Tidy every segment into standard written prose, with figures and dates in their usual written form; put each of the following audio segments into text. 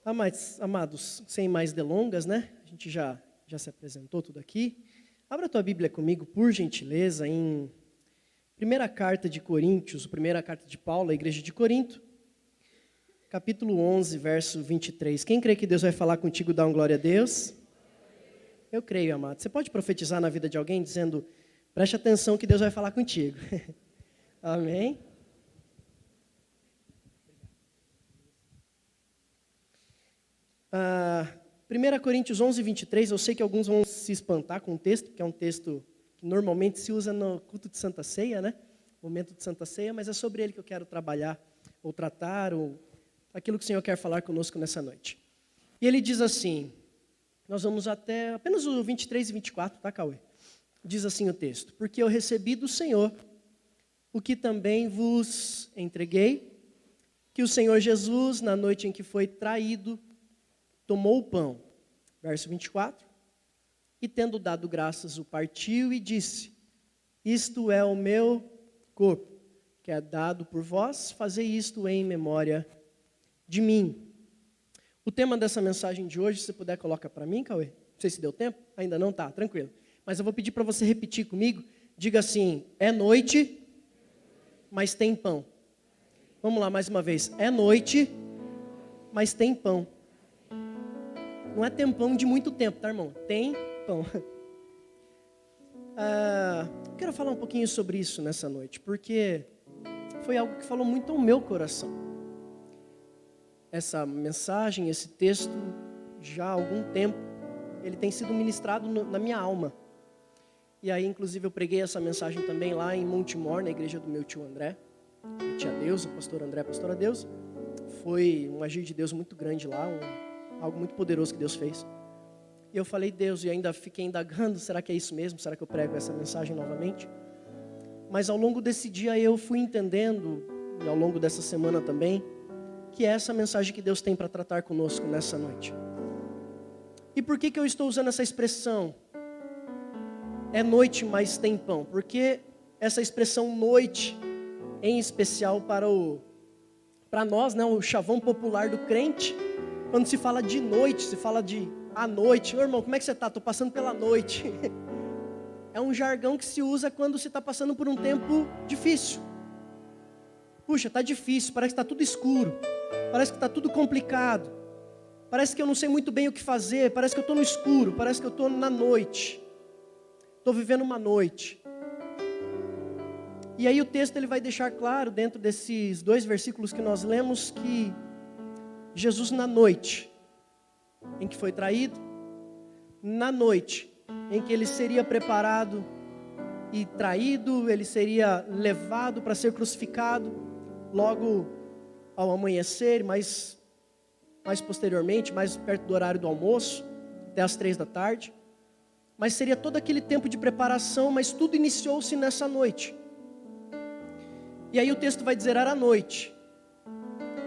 Amados, sem mais delongas, né? A gente já se apresentou tudo aqui. Abra a tua Bíblia comigo, por gentileza, em primeira carta de Coríntios, primeira carta de Paulo à igreja de Corinto, capítulo 11, verso 23. Quem crê que Deus vai falar contigo, dá um glória a Deus? Eu creio, amado. Você pode profetizar na vida de alguém dizendo, preste atenção que Deus vai falar contigo. Amém? Ah, 1 Coríntios 11, 23, eu sei que alguns vão se espantar com o texto, porque é um texto que normalmente se usa no culto de Santa Ceia, né? Momento de Santa Ceia, mas é sobre ele que eu quero trabalhar, ou tratar, ou aquilo que o Senhor quer falar conosco nessa noite. E ele diz assim, nós vamos até apenas o 23 e 24, tá, Cauê? Diz assim o texto, porque eu recebi do Senhor o que também vos entreguei, que o Senhor Jesus, na noite em que foi traído, tomou o pão, verso 24, e tendo dado graças, o partiu e disse, isto é o meu corpo, que é dado por vós, fazei isto em memória de mim. O tema dessa mensagem de hoje, se você puder, coloca para mim, Cauê. Não sei se deu tempo, ainda não, tá, tranquilo. Mas eu vou pedir para você repetir comigo, diga assim, é noite, mas tem pão. Vamos lá, mais uma vez, é noite, mas tem pão. Não é tempão de muito tempo, tá, irmão? Tem pão. Quero falar um pouquinho sobre isso nessa noite, porque foi algo que falou muito ao meu coração. Essa mensagem, esse texto, já há algum tempo, ele tem sido ministrado na minha alma. E aí, inclusive, eu preguei essa mensagem também lá em Montemor, na igreja do meu tio André. Minha tia Deusa, o pastor André, a pastora Deusa. Foi um agir de Deus muito grande lá, algo muito poderoso que Deus fez. E eu falei, Deus, e ainda fiquei indagando, será que é isso mesmo? Será que eu prego essa mensagem novamente? Mas ao longo desse dia eu fui entendendo, e ao longo dessa semana também, que é essa mensagem que Deus tem para tratar conosco nessa noite. E por que eu estou usando essa expressão? É noite, mas tem pão. Porque essa expressão noite, em especial para nós, né, o chavão popular do crente, quando se fala de noite, se fala de à noite. Ô irmão, como é que você está? Estou passando pela noite. É um jargão que se usa quando se está passando por um tempo difícil. Puxa, está difícil, parece que está tudo escuro. Parece que está tudo complicado. Parece que eu não sei muito bem o que fazer. Parece que eu estou no escuro, parece que eu estou na noite. Estou vivendo uma noite. E aí o texto ele vai deixar claro, dentro desses 2 versículos que nós lemos, que Jesus na noite em que foi traído, na noite em que ele seria preparado e traído, ele seria levado para ser crucificado, logo ao amanhecer, mais posteriormente, mais perto do horário do almoço, até as 3 da tarde. Mas seria todo aquele tempo de preparação, mas tudo iniciou-se nessa noite. E aí o texto vai dizer, era noite,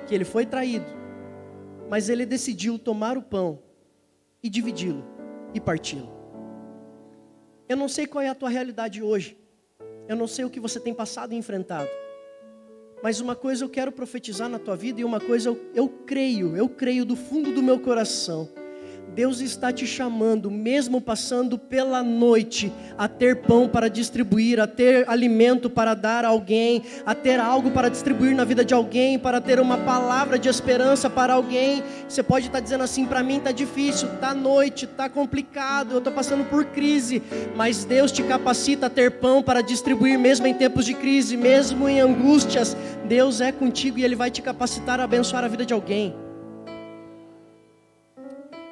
que ele foi traído. Mas ele decidiu tomar o pão e dividi-lo e parti-lo. Eu não sei qual é a tua realidade hoje. Eu não sei o que você tem passado e enfrentado. Mas uma coisa eu quero profetizar na tua vida e uma coisa eu creio do fundo do meu coração. Deus está te chamando, mesmo passando pela noite, a ter pão para distribuir, a ter alimento para dar a alguém, a ter algo para distribuir na vida de alguém, para ter uma palavra de esperança para alguém. Você pode estar dizendo assim, para mim está difícil, está noite, está complicado, eu estou passando por crise, mas Deus te capacita a ter pão para distribuir mesmo em tempos de crise, mesmo em angústias. Deus é contigo e Ele vai te capacitar a abençoar a vida de alguém.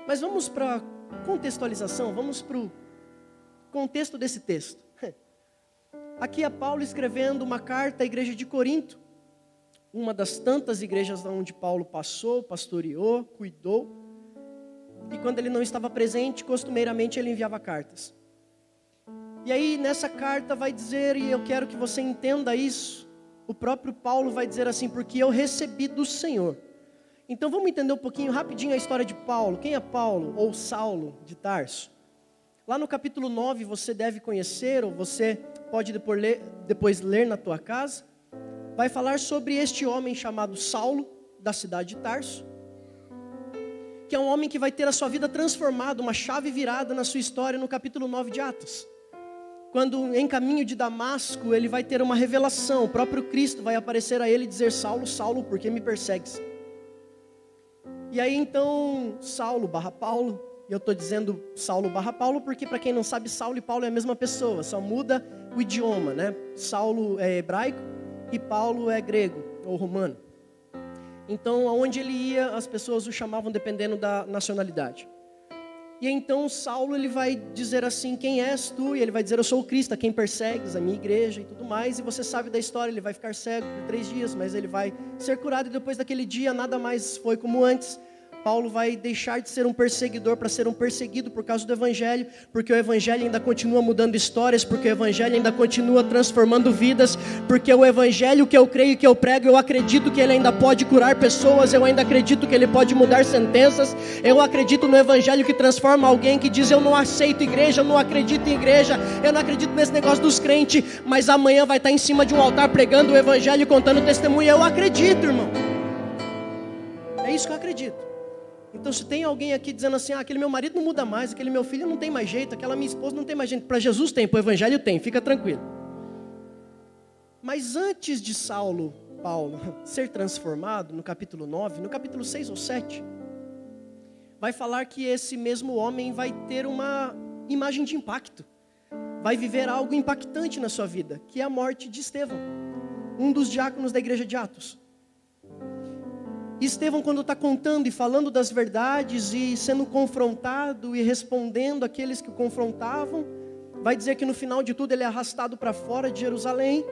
Mas vamos para a contextualização, vamos para o contexto desse texto. Aqui é Paulo escrevendo uma carta à igreja de Corinto, uma das tantas igrejas onde Paulo passou, pastoreou, cuidou. E quando ele não estava presente, costumeiramente ele enviava cartas. E aí nessa carta vai dizer, e eu quero que você entenda isso, o próprio Paulo vai dizer assim, porque eu recebi do Senhor. Então vamos entender um pouquinho rapidinho a história de Paulo. Quem é Paulo ou Saulo de Tarso? Lá no capítulo 9 você deve conhecer, ou você pode depois ler na tua casa. Vai falar sobre este homem chamado Saulo, da cidade de Tarso. que é um homem que vai ter a sua vida transformada, uma chave virada na sua história no capítulo 9 de Atos. Quando em caminho de Damasco, ele vai ter uma revelação, o próprio Cristo vai aparecer a ele e dizer: Saulo, Saulo, por que me persegues? E aí então, Saulo barra Paulo, e eu estou dizendo Saulo barra Paulo porque, para quem não sabe, Saulo e Paulo é a mesma pessoa, só muda o idioma, né? Saulo é hebraico e Paulo é grego ou romano. Então, aonde ele ia, as pessoas o chamavam dependendo da nacionalidade. E então Saulo, ele vai dizer assim: quem és tu? E ele vai dizer: eu sou o Cristo, a quem persegues, a minha igreja e tudo mais. E você sabe da história, ele vai ficar cego por 3 dias, mas ele vai ser curado. E depois daquele dia, nada mais foi como antes. Paulo vai deixar de ser um perseguidor para ser um perseguido por causa do Evangelho, porque o Evangelho ainda continua mudando histórias, porque o Evangelho ainda continua transformando vidas, porque o Evangelho que eu creio, que eu prego, eu acredito que ele ainda pode curar pessoas, eu ainda acredito que ele pode mudar sentenças, eu acredito no Evangelho que transforma alguém que diz: eu não aceito igreja, eu não acredito em igreja, eu não acredito nesse negócio dos crentes, mas amanhã vai estar em cima de um altar pregando o Evangelho, contando testemunho. Eu acredito, irmão, é isso que eu acredito. Então, se tem alguém aqui dizendo assim: aquele meu marido não muda mais, aquele meu filho não tem mais jeito, aquela minha esposa não tem mais jeito, para Jesus tem, para o Evangelho tem, fica tranquilo. Mas antes de Paulo ser transformado, no capítulo 9, no capítulo 6 ou 7, vai falar que esse mesmo homem vai ter uma imagem de impacto, vai viver algo impactante na sua vida, que é a morte de Estevão, um dos diáconos da igreja de Atos. E Estevão, quando está contando e falando das verdades e sendo confrontado e respondendo aqueles que o confrontavam, vai dizer que no final de tudo ele é arrastado para fora de Jerusalém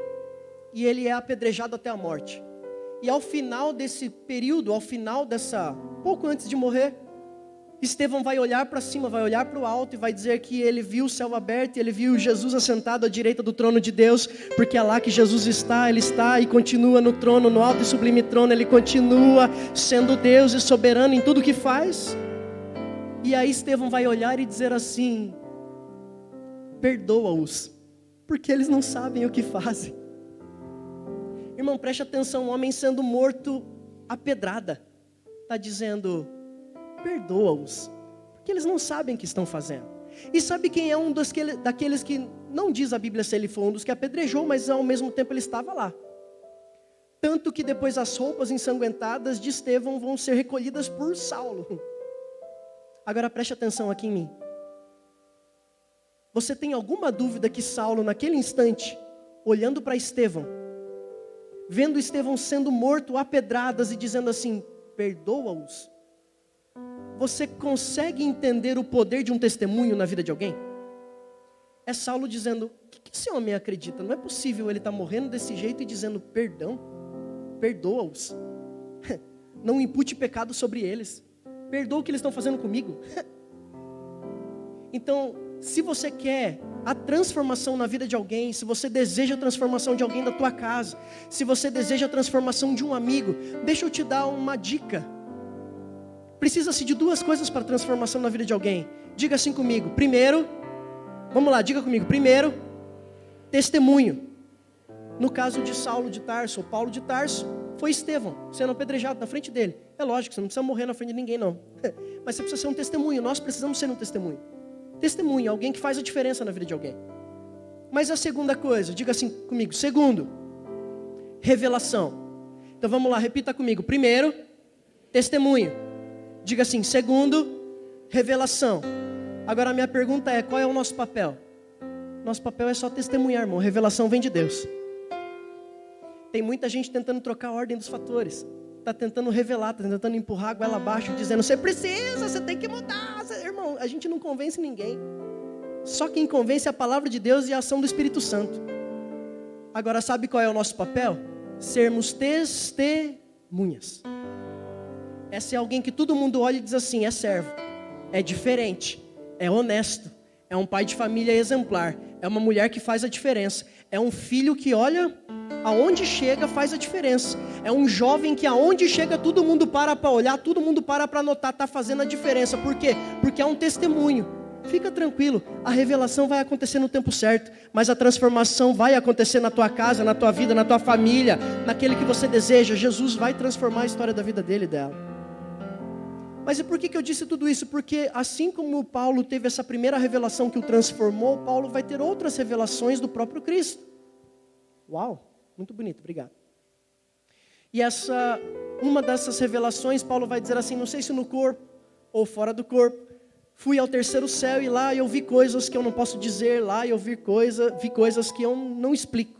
e ele é apedrejado até a morte. E ao final desse período, pouco antes de morrer, Estevão vai olhar para cima, vai olhar para o alto e vai dizer que ele viu o céu aberto, ele viu Jesus assentado à direita do trono de Deus, porque é lá que Jesus está, ele está e continua no trono, no alto e sublime trono, ele continua sendo Deus e soberano em tudo que faz. E aí Estevão vai olhar e dizer assim: perdoa-os, porque eles não sabem o que fazem. Irmão, preste atenção, um homem sendo morto a pedrada, está dizendo: perdoa-os, porque eles não sabem o que estão fazendo. E sabe quem é um daqueles que, não diz a Bíblia se ele foi um dos que apedrejou, mas ao mesmo tempo ele estava lá. Tanto que depois as roupas ensanguentadas de Estevão vão ser recolhidas por Saulo. Agora preste atenção aqui em mim. Você tem alguma dúvida que Saulo, naquele instante, olhando para Estevão, vendo Estevão sendo morto a pedradas e dizendo assim: perdoa-os, você consegue entender o poder de um testemunho na vida de alguém? É Saulo dizendo: o que esse homem acredita? Não é possível ele estar morrendo desse jeito e dizendo perdão, perdoa-os, não impute pecado sobre eles, perdoa o que eles estão fazendo comigo. Então, se você quer a transformação na vida de alguém, se você deseja a transformação de alguém da tua casa, se você deseja a transformação de um amigo, deixa eu te dar uma dica. Precisa-se de 2 coisas para a transformação na vida de alguém. Diga assim comigo. Primeiro, vamos lá, diga comigo. Primeiro, testemunho. No caso de Saulo de Tarso, ou Paulo de Tarso, foi Estevão sendo apedrejado na frente dele. É lógico, você não precisa morrer na frente de ninguém não. Mas você precisa ser um testemunho. Nós precisamos ser um testemunho. Testemunho, alguém que faz a diferença na vida de alguém. Mas a segunda coisa, diga assim comigo. Segundo, revelação. Então vamos lá, repita comigo. Primeiro, testemunho. Diga assim: segundo, revelação. Agora a minha pergunta é: qual é o nosso papel? Nosso papel é só testemunhar, irmão. Revelação vem de Deus. Tem muita gente tentando trocar a ordem dos fatores. Está tentando revelar, está tentando empurrar a goela abaixo, dizendo: você precisa, você tem que mudar. Irmão, a gente não convence ninguém. Só quem convence é a palavra de Deus e a ação do Espírito Santo. Agora, sabe qual é o nosso papel? Sermos testemunhas. Essa é alguém que todo mundo olha e diz assim: é servo, é diferente, é honesto, é um pai de família exemplar, é uma mulher que faz a diferença, é um filho que olha, aonde chega faz a diferença, é um jovem que aonde chega todo mundo para olhar, todo mundo para notar, está fazendo a diferença. Por quê? Porque é um testemunho. Fica tranquilo, a revelação vai acontecer no tempo certo, mas a transformação vai acontecer na tua casa, na tua vida, na tua família, naquele que você deseja. Jesus vai transformar a história da vida dele e dela. Mas e por que eu disse tudo isso? Porque assim como Paulo teve essa primeira revelação que o transformou, Paulo vai ter outras revelações do próprio Cristo. Uau, muito bonito, obrigado. E uma dessas revelações, Paulo vai dizer assim, não sei se no corpo ou fora do corpo, fui ao terceiro céu e lá eu vi coisas que eu não posso dizer, lá eu vi coisas que eu não explico.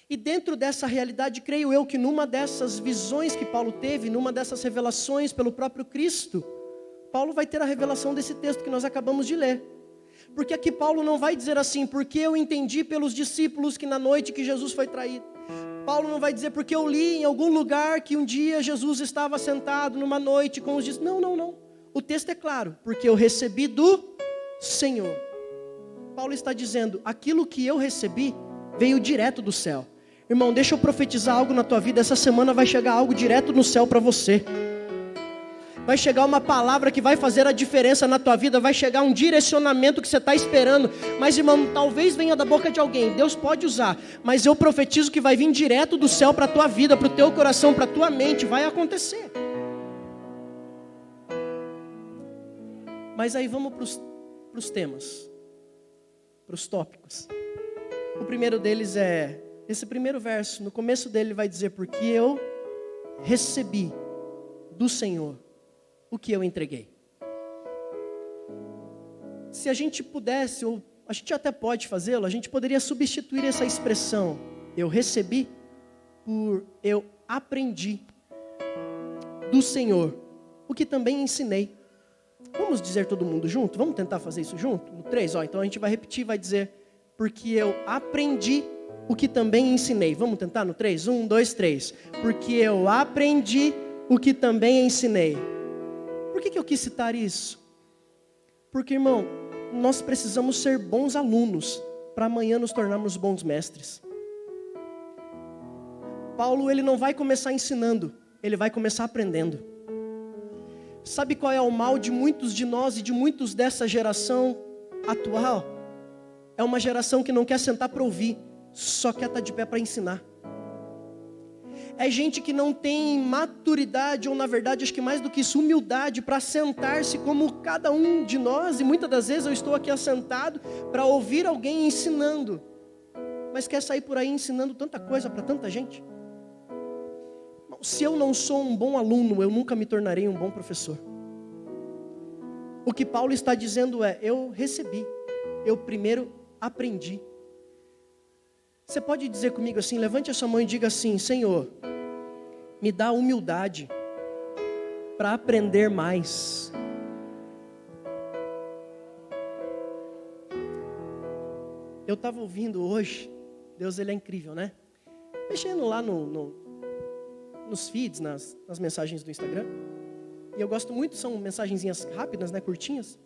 E dentro dessa realidade, creio eu que numa dessas visões que Paulo teve, numa dessas revelações pelo próprio Cristo, Paulo vai ter a revelação desse texto que nós acabamos de ler. Porque aqui Paulo não vai dizer assim, porque eu entendi pelos discípulos que na noite que Jesus foi traído. Paulo não vai dizer porque eu li em algum lugar que um dia Jesus estava sentado numa noite com os discípulos. Não. O texto é claro, porque eu recebi do Senhor. Paulo está dizendo, aquilo que eu recebi veio direto do céu. Irmão, deixa eu profetizar algo na tua vida. Essa semana vai chegar algo direto no céu para você. Vai chegar uma palavra que vai fazer a diferença na tua vida. Vai chegar um direcionamento que você está esperando. Mas, irmão, talvez venha da boca de alguém. Deus pode usar. Mas eu profetizo que vai vir direto do céu para a tua vida, para o teu coração, para a tua mente. Vai acontecer. Mas aí vamos para os temas. Para os tópicos. O primeiro deles é... Esse primeiro verso, no começo dele vai dizer, porque eu recebi do Senhor o que eu entreguei. Se a gente pudesse, ou a gente até pode fazê-lo, a gente poderia substituir essa expressão, eu recebi, por eu aprendi do Senhor o que também ensinei. Vamos dizer todo mundo junto? Vamos tentar fazer isso junto? No 3, então a gente vai repetir, vai dizer, porque eu aprendi o que também ensinei. Vamos tentar no 3? 1, 2, 3. Porque eu aprendi o que também ensinei. Por que eu quis citar isso? Porque, irmão, nós precisamos ser bons alunos para amanhã nos tornarmos bons mestres. Paulo, ele não vai começar ensinando, ele vai começar aprendendo. Sabe qual é o mal de muitos de nós e de muitos dessa geração atual? É uma geração que não quer sentar para ouvir, só quer estar de pé para ensinar. É gente que não tem maturidade, ou na verdade, acho que mais do que isso, humildade, para sentar-se como cada um de nós, e muitas das vezes eu estou aqui assentado para ouvir alguém ensinando, mas quer sair por aí ensinando tanta coisa para tanta gente. Se eu não sou um bom aluno, eu nunca me tornarei um bom professor. O que Paulo está dizendo é, eu recebi, eu primeiro aprendi. Você pode dizer comigo assim, levante a sua mão e diga assim, Senhor, me dá humildade para aprender mais. Eu estava ouvindo hoje, Deus ele é incrível, né? Mexendo lá nos feeds, nas mensagens do Instagram. E eu gosto muito, são mensagenzinhas rápidas, né, curtinhas.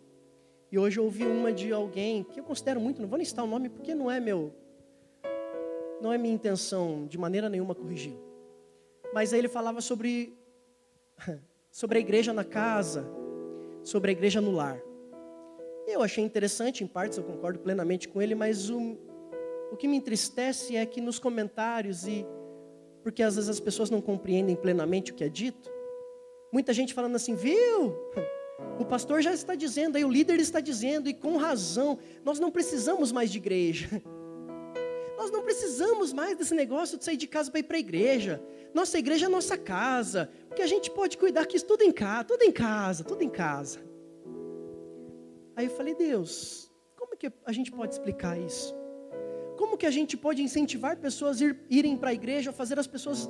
E hoje eu ouvi uma de alguém que eu considero muito, não vou nem citar o nome porque não é minha intenção de maneira nenhuma corrigi-lo. Mas aí ele falava sobre a igreja na casa, sobre a igreja no lar. Eu achei interessante, em partes eu concordo plenamente com ele, mas o que me entristece é que nos comentários, porque às vezes as pessoas não compreendem plenamente o que é dito, muita gente falando assim, viu? O pastor já está dizendo, aí o líder está dizendo, e com razão, nós não precisamos mais de igreja. Nós não precisamos mais desse negócio de sair de casa para ir para a igreja. Nossa igreja é nossa casa, porque a gente pode cuidar que isso tudo em casa. Aí eu falei, Deus, como que a gente pode explicar isso? Como que a gente pode incentivar pessoas a irem para a igreja, fazer as pessoas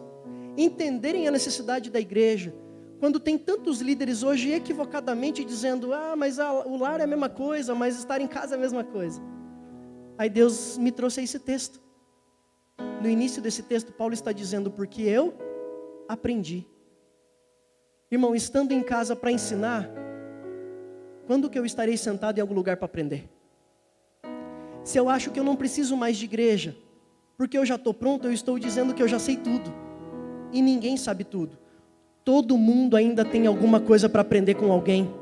entenderem a necessidade da igreja? Quando tem tantos líderes hoje equivocadamente dizendo, mas o lar é a mesma coisa, mas estar em casa é a mesma coisa. Aí Deus me trouxe esse texto. No início desse texto, Paulo está dizendo, porque eu aprendi. Irmão, estando em casa para ensinar, quando que eu estarei sentado em algum lugar para aprender? Se eu acho que eu não preciso mais de igreja, porque eu já estou pronto, eu estou dizendo que eu já sei tudo. E ninguém sabe tudo. Todo mundo ainda tem alguma coisa para aprender com alguém.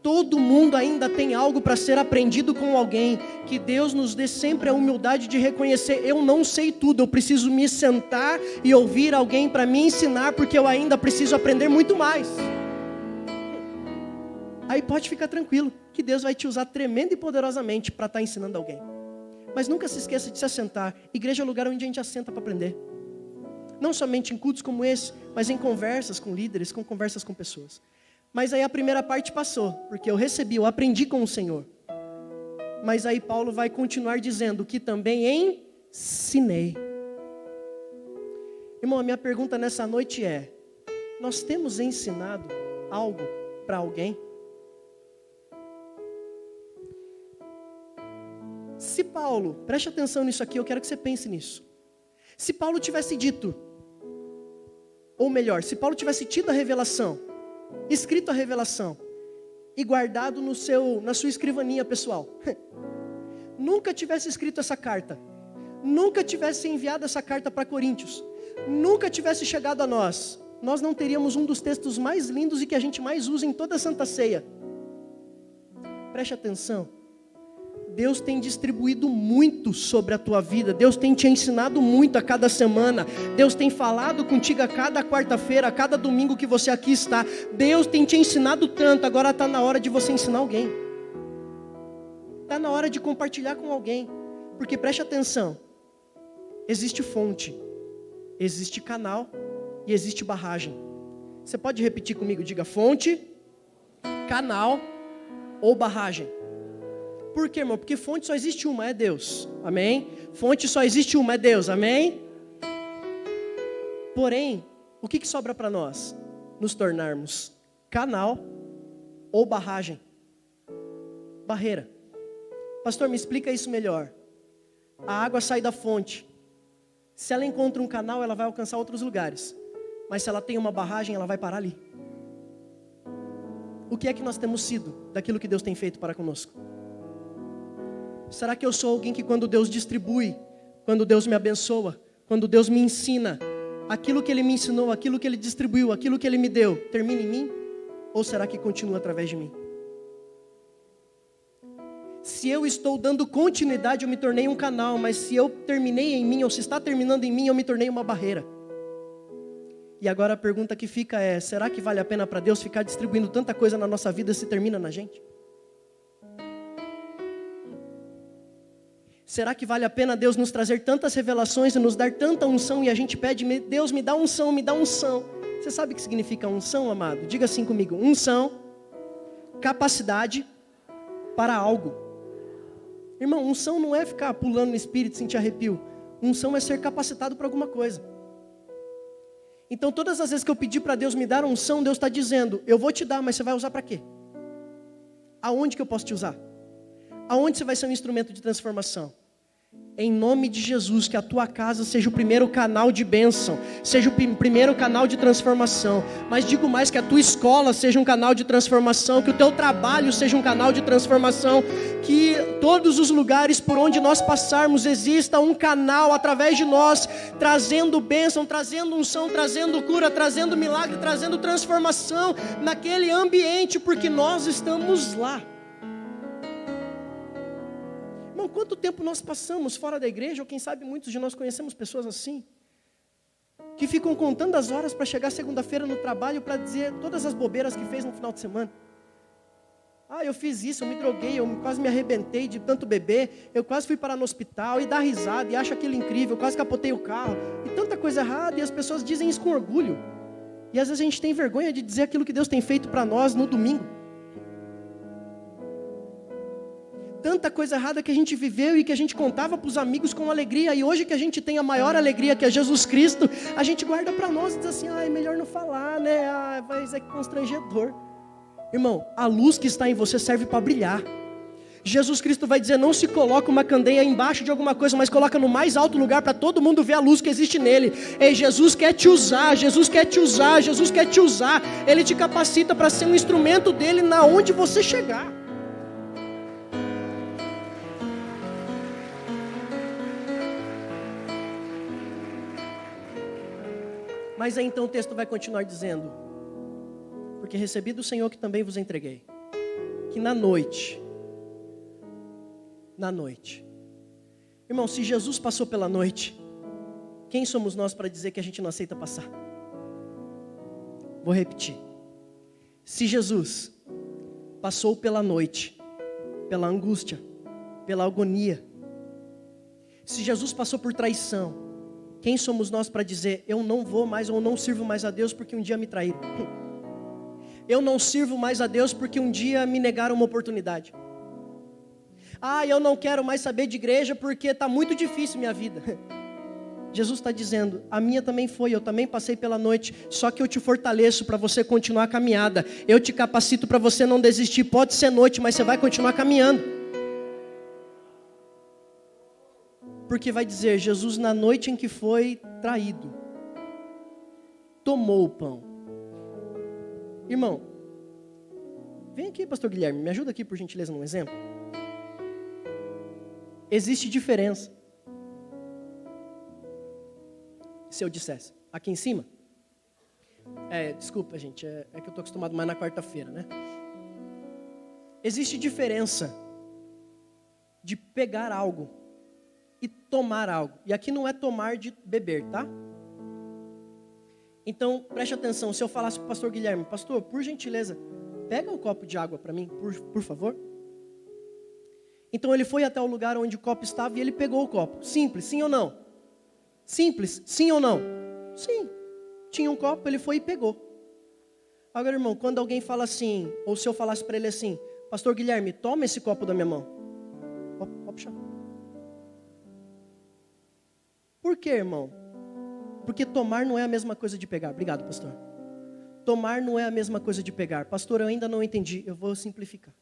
Todo mundo ainda tem algo para ser aprendido com alguém. Que Deus nos dê sempre a humildade de reconhecer, eu não sei tudo, eu preciso me sentar e ouvir alguém para me ensinar, porque eu ainda preciso aprender muito mais. Aí pode ficar tranquilo, que Deus vai te usar tremendo e poderosamente para estar ensinando alguém. Mas nunca se esqueça de se assentar. Igreja é o lugar onde a gente assenta para aprender. Não somente em cultos como esse, mas em conversas com líderes, com conversas com pessoas. Mas aí a primeira parte passou, porque eu aprendi com o Senhor. Mas aí Paulo vai continuar dizendo que também ensinei. Irmão, a minha pergunta nessa noite é: nós temos ensinado algo para alguém? Se Paulo, preste atenção nisso aqui, eu quero que você pense nisso. Se Paulo tivesse dito, ou melhor, se Paulo tivesse tido a revelação, escrito a revelação, e guardado na sua escrivaninha pessoal, nunca tivesse escrito essa carta, nunca tivesse enviado essa carta para Coríntios, nunca tivesse chegado a nós não teríamos um dos textos mais lindos e que a gente mais usa em toda a Santa Ceia. Preste atenção. Deus tem distribuído muito sobre a tua vida. Deus tem te ensinado muito a cada semana. Deus tem falado contigo a cada quarta-feira, a cada domingo que você aqui está. Deus tem te ensinado tanto. Agora está na hora de você ensinar alguém. Está na hora de compartilhar com alguém. Porque preste atenção. Existe fonte, existe canal e existe barragem. Você pode repetir comigo? Diga: fonte, canal ou barragem. Por quê, irmão? Porque fonte só existe uma, é Deus. Amém? Fonte só existe uma, é Deus. Amém? Porém, o que sobra para nós? Nos tornarmos canal ou barragem. Barreira. Pastor, me explica isso melhor. A água sai da fonte. Se ela encontra um canal, ela vai alcançar outros lugares. Mas se ela tem uma barragem, ela vai parar ali. O que é que nós temos sido daquilo que Deus tem feito para conosco? Será que eu sou alguém que quando Deus distribui, quando Deus me abençoa, quando Deus me ensina, aquilo que Ele me ensinou, aquilo que Ele distribuiu, aquilo que Ele me deu, termina em mim? Ou será que continua através de mim? Se eu estou dando continuidade, eu me tornei um canal, mas se eu terminei em mim, ou se está terminando em mim, eu me tornei uma barreira. E agora a pergunta que fica é: será que vale a pena para Deus ficar distribuindo tanta coisa na nossa vida se termina na gente? Será que vale a pena Deus nos trazer tantas revelações e nos dar tanta unção e a gente pede: Deus, me dá unção, me dá unção. Você sabe o que significa unção, amado? Diga assim comigo: unção, capacidade para algo. Irmão, unção não é ficar pulando no espírito, sentir arrepio. Unção é ser capacitado para alguma coisa. Então todas as vezes que eu pedir para Deus me dar unção, Deus está dizendo: eu vou te dar, mas você vai usar para quê? Aonde que eu posso te usar? Aonde você vai ser um instrumento de transformação? Em nome de Jesus, que a tua casa seja o primeiro canal de bênção, seja o primeiro canal de transformação. Mas digo mais, que a tua escola seja um canal de transformação, que o teu trabalho seja um canal de transformação, que todos os lugares por onde nós passarmos exista um canal através de nós, trazendo bênção, trazendo unção, trazendo cura, trazendo milagre, trazendo transformação naquele ambiente, porque nós estamos lá. Quanto tempo nós passamos fora da igreja, ou quem sabe muitos de nós conhecemos pessoas assim, que ficam contando as horas para chegar segunda-feira no trabalho para dizer todas as bobeiras que fez no final de semana. Eu fiz isso, eu me droguei, eu quase me arrebentei de tanto beber, eu quase fui parar no hospital, e dá risada, e acha aquilo incrível, eu quase capotei o carro, e tanta coisa errada, e as pessoas dizem isso com orgulho, e às vezes a gente tem vergonha de dizer aquilo que Deus tem feito para nós no domingo. Tanta coisa errada que a gente viveu e que a gente contava para os amigos com alegria, e hoje que a gente tem a maior alegria, que é Jesus Cristo, a gente guarda para nós e diz assim: é melhor não falar, né? Mas é constrangedor. Irmão, a luz que está em você serve para brilhar. Jesus Cristo vai dizer: não se coloca uma candeia embaixo de alguma coisa, mas coloca no mais alto lugar para todo mundo ver a luz que existe nele. E Jesus quer te usar, Jesus quer te usar, Jesus quer te usar. Ele te capacita para ser um instrumento dele na onde você chegar. Mas aí então o texto vai continuar dizendo: porque recebi do Senhor que também vos entreguei, que na noite, irmão, se Jesus passou pela noite, quem somos nós para dizer que a gente não aceita passar? Vou repetir: se Jesus passou pela noite, pela angústia, pela agonia. Se Jesus passou por traição, quem somos nós para dizer, eu não vou mais ou não sirvo mais a Deus porque um dia me traíram? Eu não sirvo mais a Deus porque um dia me negaram uma oportunidade. Eu não quero mais saber de igreja porque está muito difícil minha vida. Jesus está dizendo, a minha também foi, eu também passei pela noite, só que eu te fortaleço para você continuar a caminhada. Eu te capacito para você não desistir, pode ser noite, mas você vai continuar caminhando. Porque vai dizer, Jesus na noite em que foi traído, tomou o pão. Irmão, vem aqui, pastor Guilherme, me ajuda aqui por gentileza num exemplo. Existe diferença. Se eu dissesse, aqui em cima, desculpa gente, é que eu estou acostumado mais na quarta-feira, né? Existe diferença de pegar algo e tomar algo. E aqui não é tomar de beber, tá? Então, preste atenção, se eu falasse para o pastor Guilherme, pastor, por gentileza, pega um copo de água para mim, por favor. Então ele foi até o lugar onde o copo estava e ele pegou o copo. Simples, sim ou não? Simples, sim ou não? Sim. Tinha um copo, ele foi e pegou. Agora, irmão, quando alguém fala assim, ou se eu falasse para ele assim, pastor Guilherme, toma esse copo da minha mão. Pode puxar. Por quê, irmão? Porque tomar não é a mesma coisa de pegar. Obrigado, pastor. Tomar não é a mesma coisa de pegar. Pastor, eu ainda não entendi. Eu vou simplificar.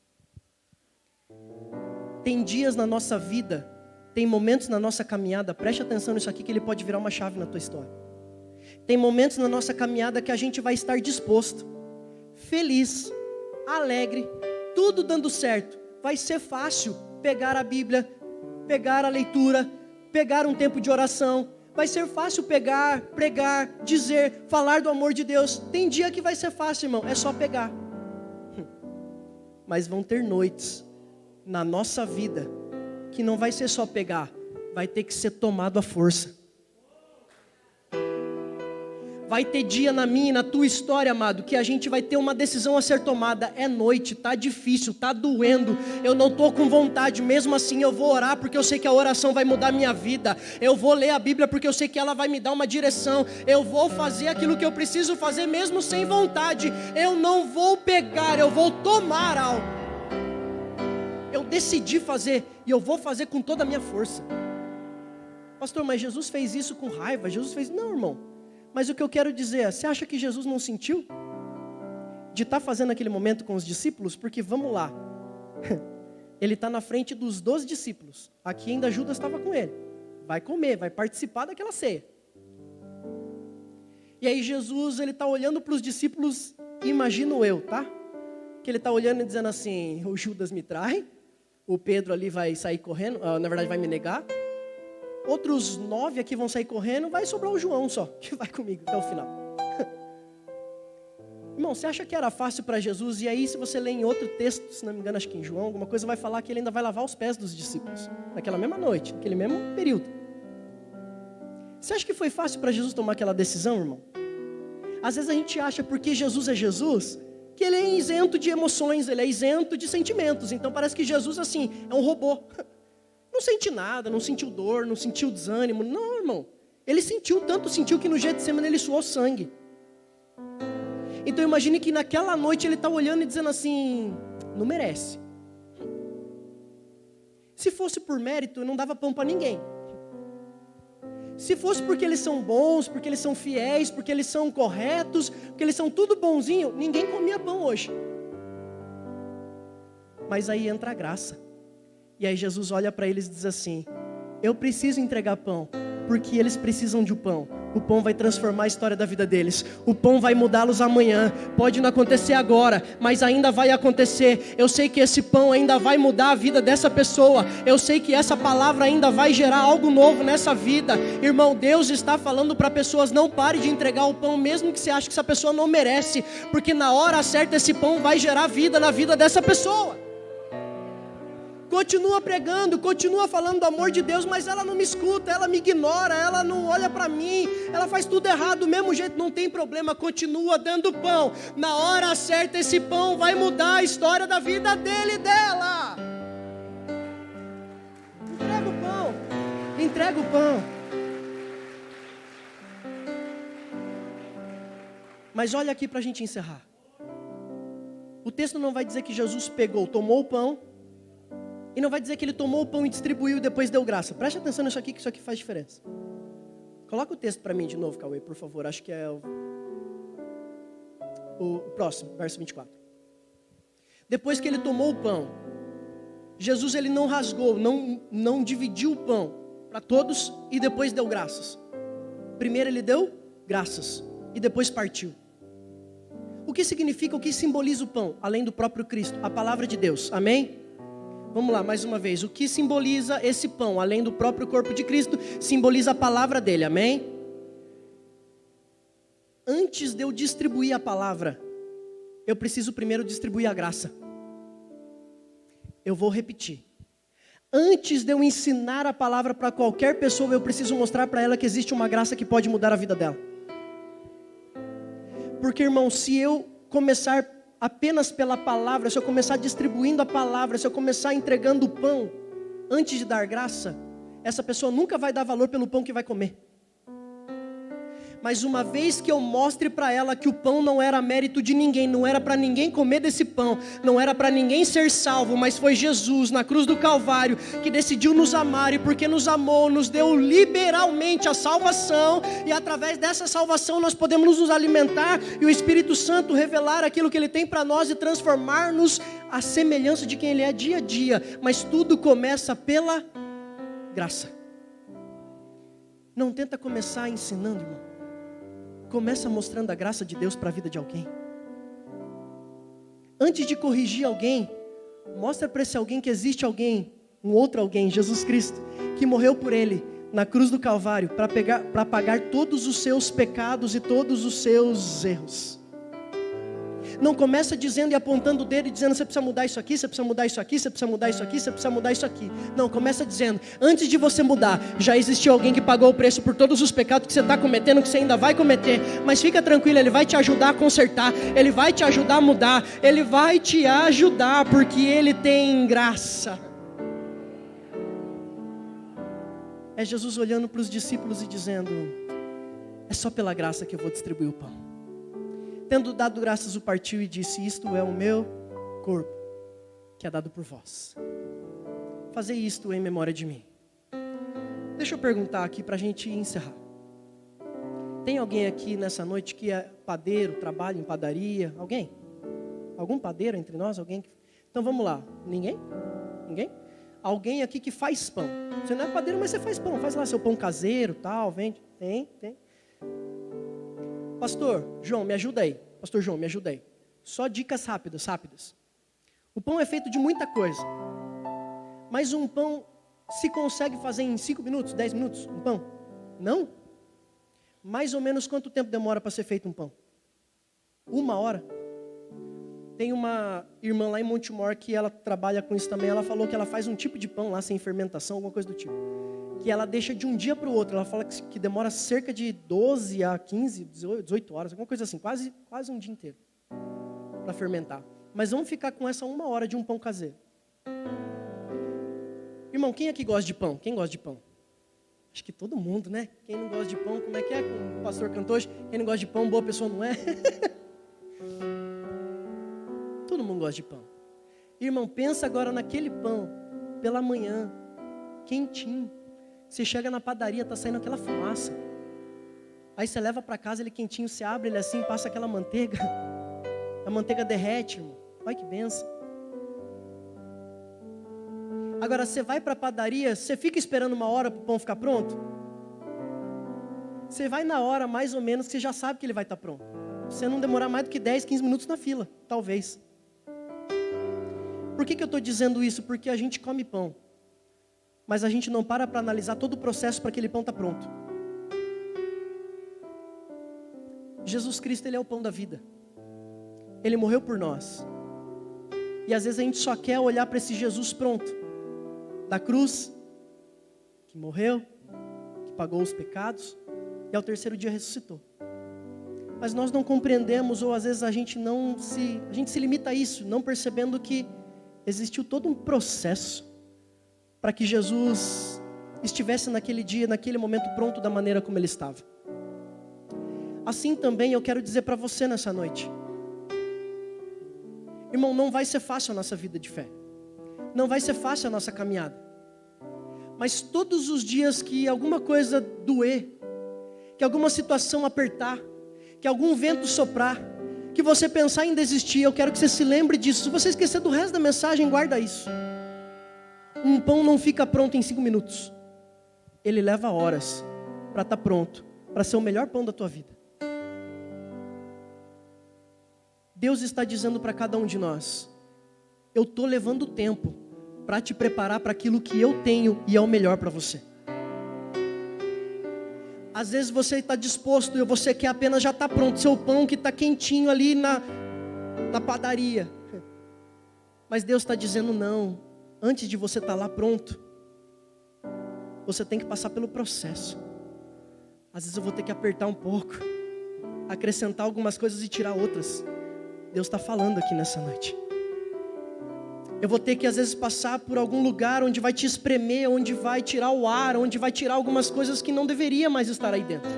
Tem dias na nossa vida, tem momentos na nossa caminhada, preste atenção nisso aqui que ele pode virar uma chave na tua história. Tem momentos na nossa caminhada que a gente vai estar disposto, feliz, alegre, tudo dando certo. Vai ser fácil pegar a Bíblia, pegar a leitura, pegar um tempo de oração. Vai ser fácil pegar, pregar, dizer, falar do amor de Deus. Tem dia que vai ser fácil, irmão, é só pegar. Mas vão ter noites na nossa vida que não vai ser só pegar, vai ter que ser tomado à força. Vai ter dia na minha e na tua história, amado, que a gente vai ter uma decisão a ser tomada. É noite, tá difícil, tá doendo, eu não tô com vontade, mesmo assim eu vou orar porque eu sei que a oração vai mudar a minha vida. Eu vou ler a Bíblia porque eu sei que ela vai me dar uma direção. Eu vou fazer aquilo que eu preciso fazer mesmo sem vontade. Eu não vou pegar, eu vou tomar algo. Eu decidi fazer e eu vou fazer com toda a minha força. Pastor, mas Jesus fez isso com raiva? Jesus fez... Não, irmão. Mas o que eu quero dizer é, você acha que Jesus não sentiu de estar fazendo aquele momento com os discípulos? Porque vamos lá, ele está na frente dos 12 discípulos, aqui ainda Judas estava com ele, vai comer, vai participar daquela ceia. E aí Jesus, ele está olhando para os discípulos, imagino eu, tá? Que ele está olhando e dizendo assim, o Judas me trai, o Pedro ali vai sair correndo, na verdade vai me negar. Outros 9 aqui vão sair correndo, vai sobrar o João só, que vai comigo até o final. Irmão, você acha que era fácil para Jesus? E aí, se você ler em outro texto, se não me engano, acho que em João, alguma coisa vai falar que ele ainda vai lavar os pés dos discípulos, naquela mesma noite, naquele mesmo período. Você acha que foi fácil para Jesus tomar aquela decisão, irmão? Às vezes a gente acha, porque Jesus é Jesus, que ele é isento de emoções, ele é isento de sentimentos. Então parece que Jesus, assim, é um robô. Não sente nada, não sentiu dor, não sentiu desânimo. Não, irmão. Ele sentiu, tanto sentiu que no Getsemane ele suou sangue. Então imagine que naquela noite ele está olhando e dizendo assim, não merece. Se fosse por mérito, não dava pão para ninguém. Se fosse porque eles são bons, porque eles são fiéis, porque eles são corretos, porque eles são tudo bonzinho, ninguém comia pão hoje. Mas aí entra a graça. E aí Jesus olha para eles e diz assim, eu preciso entregar pão, porque eles precisam de um pão. O pão vai transformar a história da vida deles. O pão vai mudá-los amanhã. Pode não acontecer agora, mas ainda vai acontecer. Eu sei que esse pão ainda vai mudar a vida dessa pessoa. Eu sei que essa palavra ainda vai gerar algo novo nessa vida. Irmão, Deus está falando para pessoas, não pare de entregar o pão, mesmo que você ache que essa pessoa não merece, porque na hora certa esse pão vai gerar vida na vida dessa pessoa. continua pregando, continua falando do amor de Deus, mas ela não me escuta, ela me ignora, ela não olha para mim, ela faz tudo errado do mesmo jeito, não tem problema, continua dando pão. Na hora certa esse pão vai mudar a história da vida dele e dela. Entrega o pão. Mas olha aqui para a gente encerrar. O texto não vai dizer que Jesus pegou, tomou o pão, e não vai dizer que ele tomou o pão e distribuiu e depois deu graça. Preste atenção nisso aqui, que isso aqui faz diferença. Coloca o texto para mim de novo, Cauê, por favor. Acho que é o próximo, verso 24. Depois que ele tomou o pão, Jesus ele não rasgou, não dividiu o pão para todos e depois deu graças. Primeiro ele deu graças e depois partiu. O que significa, o que simboliza o pão? Além do próprio Cristo, a palavra de Deus, amém? Vamos lá, mais uma vez. O que simboliza esse pão? Além do próprio corpo de Cristo, simboliza a palavra dele, amém? Antes de eu distribuir a palavra, eu preciso primeiro distribuir a graça. Eu vou repetir. Antes de eu ensinar a palavra para qualquer pessoa, eu preciso mostrar para ela que existe uma graça que pode mudar a vida dela. Porque, irmão, se eu começar apenas pela palavra, se eu começar distribuindo a palavra, se eu começar entregando o pão, antes de dar graça, essa pessoa nunca vai dar valor pelo pão que vai comer. Mas uma vez que eu mostre para ela que o pão não era mérito de ninguém, não era para ninguém comer desse pão, não era para ninguém ser salvo, mas foi Jesus na cruz do Calvário que decidiu nos amar, e porque nos amou, nos deu liberalmente a salvação, e através dessa salvação nós podemos nos alimentar, e o Espírito Santo revelar aquilo que Ele tem para nós e transformar-nos à semelhança de quem Ele é dia a dia. Mas tudo começa pela graça. Não tenta começar ensinando, irmão. Começa mostrando a graça de Deus para a vida de alguém. Antes de corrigir alguém, mostra para esse alguém que existe alguém, um outro alguém, Jesus Cristo, que morreu por ele na cruz do Calvário para pagar todos os seus pecados e todos os seus erros. Não começa dizendo e apontando o dedo e dizendo: você precisa mudar isso aqui, você precisa mudar isso aqui, você precisa mudar isso aqui, você precisa mudar isso aqui. Não, começa dizendo: antes de você mudar, já existiu alguém que pagou o preço por todos os pecados que você está cometendo, que você ainda vai cometer. Mas fica tranquilo, Ele vai te ajudar a consertar, Ele vai te ajudar a mudar, Ele vai te ajudar, porque Ele tem graça. É Jesus olhando para os discípulos e dizendo: é só pela graça que eu vou distribuir o pão. Tendo dado graças, o partiu e disse: isto é o meu corpo, que é dado por vós. Fazei isto em memória de mim. Deixa eu perguntar aqui para a gente encerrar. Tem alguém aqui nessa noite que é padeiro, trabalha em padaria? Alguém? Algum padeiro entre nós? Alguém? Então vamos lá. Ninguém? Ninguém? Alguém aqui que faz pão. Você não é padeiro, mas você faz pão. Faz lá seu pão caseiro, tal, vende. Tem. Pastor João, me ajuda aí. Pastor João, me ajuda aí. Só dicas rápidas. O pão é feito de muita coisa. Mas um pão se consegue fazer em 5 minutos, 10 minutos? Um pão? Não? Mais ou menos quanto tempo demora para ser feito um pão? 1 hora. Tem uma irmã lá em Montemor que ela trabalha com isso também. Ela falou que ela faz um tipo de pão lá sem fermentação, alguma coisa do tipo. Que ela deixa de um dia para o outro. Ela fala que demora cerca de 12 a 15, 18 horas, alguma coisa assim, quase um dia inteiro para fermentar. Mas vamos ficar com essa 1 hora de um pão caseiro. Irmão, quem aqui gosta de pão? Quem gosta de pão? Acho que todo mundo, né? Quem não gosta de pão, como é que é? O pastor cantou hoje, quem não gosta de pão, boa pessoa não é? Todo mundo gosta de pão. Irmão, pensa agora naquele pão, pela manhã, quentinho. Você chega na padaria, está saindo aquela fumaça. Aí você leva para casa ele quentinho, você abre ele assim, passa aquela manteiga. A manteiga derrete, irmão. Olha que benção. Agora você vai para a padaria, você fica esperando 1 hora para o pão ficar pronto? Você vai na hora mais ou menos que você já sabe que ele vai estar pronto. Você não demorar mais do que 10, 15 minutos na fila, talvez. Por que eu estou dizendo isso? Porque a gente come pão. Mas a gente não para analisar todo o processo para aquele pão estar pronto. Jesus Cristo, Ele é o pão da vida. Ele morreu por nós. E às vezes a gente só quer olhar para esse Jesus pronto. da cruz, que morreu, que pagou os pecados e ao terceiro dia ressuscitou. Mas nós não compreendemos, ou às vezes a gente se limita a isso, não percebendo que existiu todo um processo para que Jesus estivesse naquele dia, naquele momento pronto da maneira como ele estava. Assim também eu quero dizer para você nessa noite, irmão, não vai ser fácil a nossa vida de fé, não vai ser fácil a nossa caminhada, mas todos os dias que alguma coisa doer, que alguma situação apertar, que algum vento soprar, que você pensar em desistir, eu quero que você se lembre disso. Se você esquecer do resto da mensagem, guarda isso. Um pão não fica pronto em 5 minutos. Ele leva horas para estar pronto, para ser o melhor pão da tua vida. Deus está dizendo para cada um de nós, eu estou levando tempo para te preparar para aquilo que eu tenho e é o melhor para você. Às vezes você está disposto e você quer apenas já estar pronto, seu pão que está quentinho ali na padaria. Mas Deus está dizendo não, antes de você estar lá pronto, você tem que passar pelo processo. Às vezes eu vou ter que apertar um pouco, acrescentar algumas coisas e tirar outras. Deus está falando aqui nessa noite. Eu vou ter que às vezes passar por algum lugar onde vai te espremer, onde vai tirar o ar, onde vai tirar algumas coisas que não deveria mais estar aí dentro.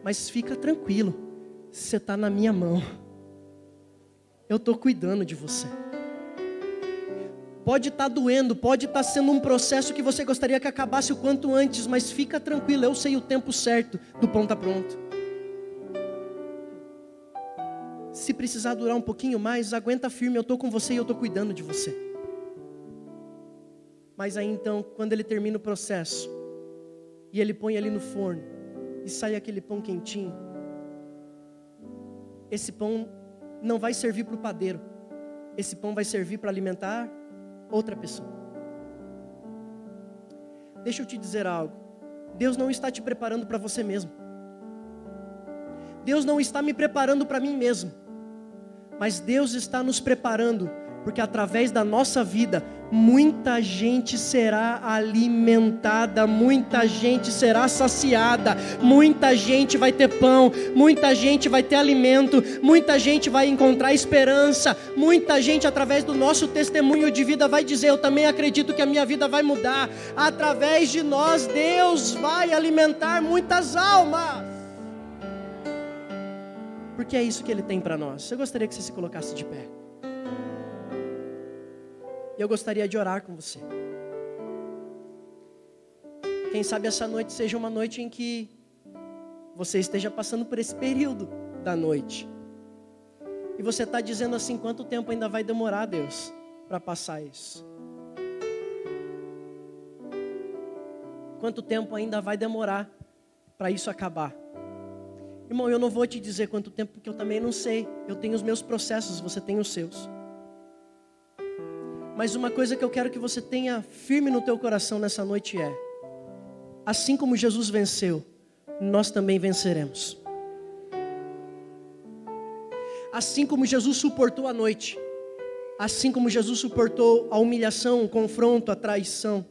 Mas fica tranquilo, você está na minha mão. Eu estou cuidando de você. Pode estar doendo, pode estar sendo um processo que você gostaria que acabasse o quanto antes, mas fica tranquilo, eu sei o tempo certo do pão está pronto. Se precisar durar um pouquinho mais, aguenta firme, eu estou com você e eu estou cuidando de você. Mas aí então, quando ele termina o processo, e ele põe ali no forno, e sai aquele pão quentinho, esse pão não vai servir para o padeiro, esse pão vai servir para alimentar outra pessoa. Deixa eu te dizer algo, Deus não está te preparando para você mesmo, Deus não está me preparando para mim mesmo, mas Deus está nos preparando, porque através da nossa vida, muita gente será alimentada, muita gente será saciada, muita gente vai ter pão, muita gente vai ter alimento, muita gente vai encontrar esperança, muita gente através do nosso testemunho de vida vai dizer, eu também acredito que a minha vida vai mudar. Através de nós, Deus vai alimentar muitas almas. Porque é isso que Ele tem para nós. Eu gostaria que você se colocasse de pé. E eu gostaria de orar com você. Quem sabe essa noite seja uma noite em que você esteja passando por esse período da noite. E você está dizendo assim, quanto tempo ainda vai demorar, Deus, para passar isso? Quanto tempo ainda vai demorar para isso acabar? Irmão, eu não vou te dizer quanto tempo, porque eu também não sei. Eu tenho os meus processos, você tem os seus. Mas uma coisa que eu quero que você tenha firme no teu coração nessa noite é, assim como Jesus venceu, nós também venceremos. Assim como Jesus suportou a noite, assim como Jesus suportou a humilhação, o confronto, a traição,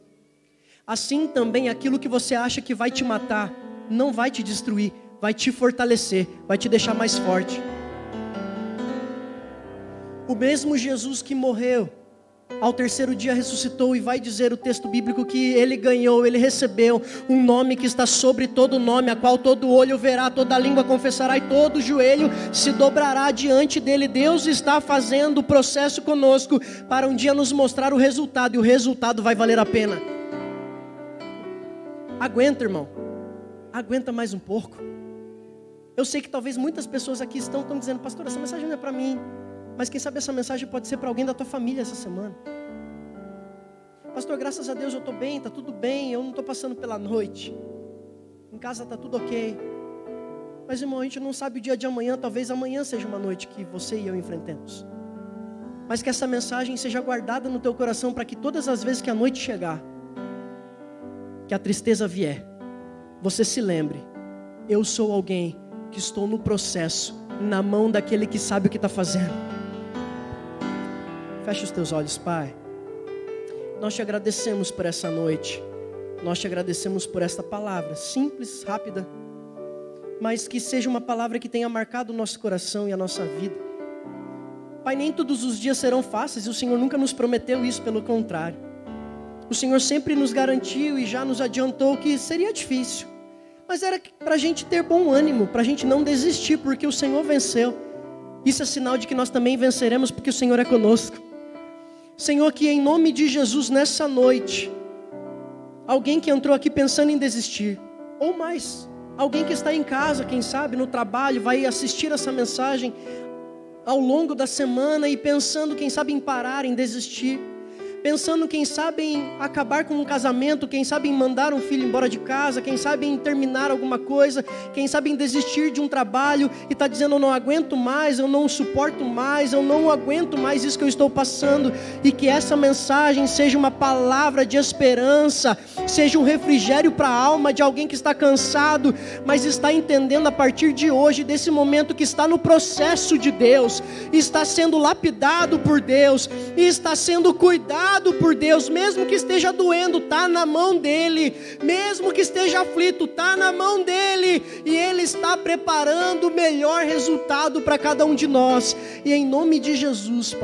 assim também aquilo que você acha que vai te matar, não vai te destruir, vai te fortalecer, vai te deixar mais forte. O mesmo Jesus que morreu, ao terceiro dia ressuscitou, e vai dizer o texto bíblico que Ele ganhou, Ele recebeu um nome que está sobre todo nome, a qual todo olho verá, toda língua confessará e todo joelho se dobrará diante dEle. Deus está fazendo o processo conosco para um dia nos mostrar o resultado, e o resultado vai valer a pena. Aguenta, irmão, aguenta mais um pouco. Eu sei que talvez muitas pessoas aqui estão dizendo, pastor, essa mensagem não é para mim. Mas quem sabe essa mensagem pode ser para alguém da tua família essa semana. Pastor, graças a Deus eu estou bem, está tudo bem, eu não estou passando pela noite. Em casa está tudo ok. Mas irmão, a gente não sabe o dia de amanhã, talvez amanhã seja uma noite que você e eu enfrentemos. Mas que essa mensagem seja guardada no teu coração para que todas as vezes que a noite chegar, que a tristeza vier, você se lembre, eu sou alguém que estou no processo, na mão daquele que sabe o que está fazendo. Feche os teus olhos, Pai. Nós te agradecemos por essa noite. Nós te agradecemos por esta palavra, simples, rápida, mas que seja uma palavra que tenha marcado o nosso coração e a nossa vida. Pai, nem todos os dias serão fáceis e o Senhor nunca nos prometeu isso, pelo contrário. O Senhor sempre nos garantiu e já nos adiantou que seria difícil, mas era para a gente ter bom ânimo, para a gente não desistir, porque o Senhor venceu. Isso é sinal de que nós também venceremos, porque o Senhor é conosco. Senhor, que em nome de Jesus, nessa noite, alguém que entrou aqui pensando em desistir, ou mais, alguém que está em casa, quem sabe, no trabalho, vai assistir essa mensagem ao longo da semana e pensando, quem sabe, em parar, em desistir. Pensando, quem sabe, em acabar com um casamento, quem sabe em mandar um filho embora de casa, quem sabe em terminar alguma coisa, quem sabe em desistir de um trabalho e está dizendo, eu não aguento mais, eu não suporto mais, eu não aguento mais isso que eu estou passando. E que essa mensagem seja uma palavra de esperança, seja um refrigério para a alma de alguém que está cansado, mas está entendendo a partir de hoje, desse momento, que está no processo de Deus, está sendo lapidado por Deus, e está sendo cuidado por Deus, mesmo que esteja doendo, está na mão dEle, mesmo que esteja aflito, está na mão dEle, e Ele está preparando o melhor resultado para cada um de nós. E em nome de Jesus,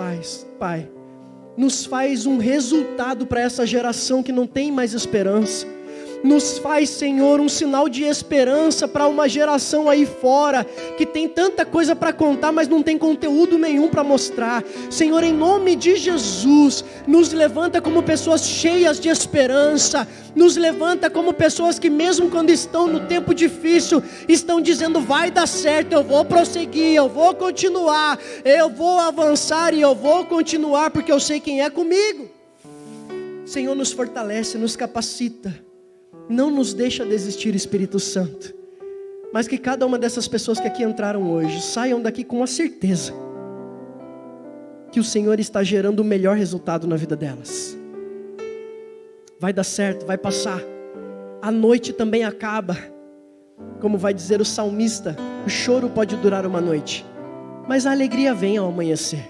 Pai, nos faz um resultado para essa geração que não tem mais esperança. Nos faz, Senhor, um sinal de esperança para uma geração aí fora, que tem tanta coisa para contar, mas não tem conteúdo nenhum para mostrar. Senhor, em nome de Jesus, nos levanta como pessoas cheias de esperança, nos levanta como pessoas que mesmo quando estão no tempo difícil, estão dizendo, vai dar certo, eu vou prosseguir, eu vou continuar, eu vou avançar e eu vou continuar, porque eu sei quem é comigo. Senhor, nos fortalece, nos capacita. Não nos deixa desistir, Espírito Santo. Mas que cada uma dessas pessoas que aqui entraram hoje saiam daqui com a certeza que o Senhor está gerando o melhor resultado na vida delas. Vai dar certo, vai passar. A noite também acaba. Como vai dizer o salmista, o choro pode durar uma noite, mas a alegria vem ao amanhecer.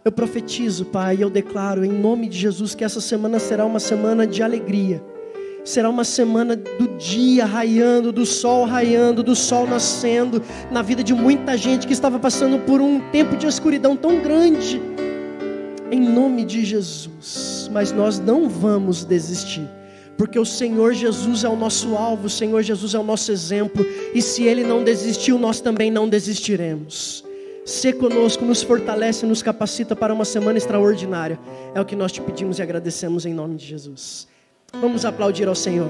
Eu profetizo, Pai, e eu declaro em nome de Jesus que essa semana será uma semana de alegria. Será uma semana do dia raiando, do sol nascendo na vida de muita gente que estava passando por um tempo de escuridão tão grande. Em nome de Jesus. Mas nós não vamos desistir, porque o Senhor Jesus é o nosso alvo, o Senhor Jesus é o nosso exemplo, e se Ele não desistiu, nós também não desistiremos. Sê conosco, nos fortalece, nos capacita para uma semana extraordinária. É o que nós te pedimos e agradecemos em nome de Jesus. Vamos aplaudir ao Senhor.